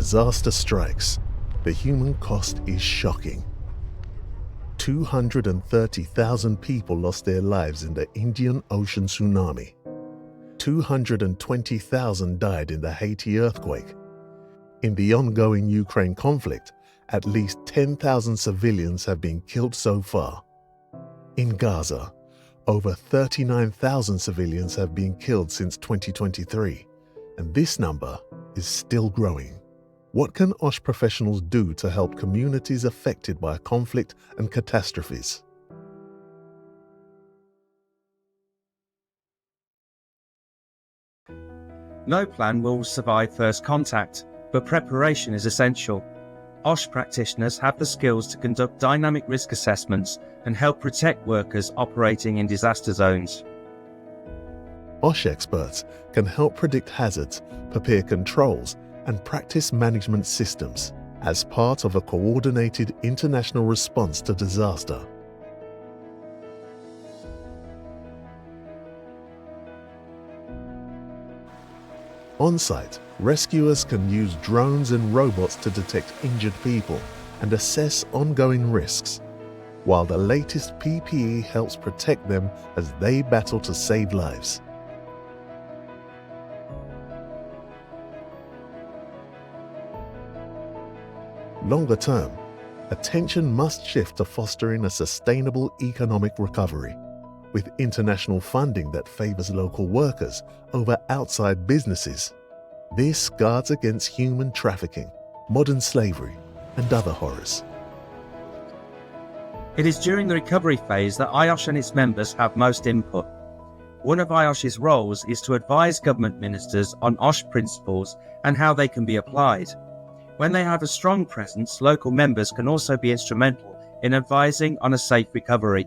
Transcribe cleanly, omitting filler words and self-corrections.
disaster strikes, the human cost is shocking. 230,000 people lost their lives in the Indian Ocean tsunami. 220,000 died in the Haiti earthquake. In the ongoing Ukraine conflict, at least 10,000 civilians have been killed so far. In Gaza, over 39,000 civilians have been killed since 2023, and this number is still growing. What can OSH professionals do to help communities affected by conflict and catastrophes? No plan will survive first contact, but preparation is essential. OSH practitioners have the skills to conduct dynamic risk assessments and help protect workers operating in disaster zones. OSH experts can help predict hazards, prepare controls, and practice management systems as part of a coordinated international response to disaster. On-site, rescuers can use drones and robots to detect injured people and assess ongoing risks, while the latest PPE helps protect them as they battle to save lives. Longer term, attention must shift to fostering a sustainable economic recovery, with international funding that favors local workers over outside businesses. This guards against human trafficking, modern slavery, and other horrors. It is during the recovery phase that IOSH and its members have most input. One of IOSH's roles is to advise government ministers on OSH principles and how they can be applied. When they have a strong presence, local members can also be instrumental in advising on a safe recovery.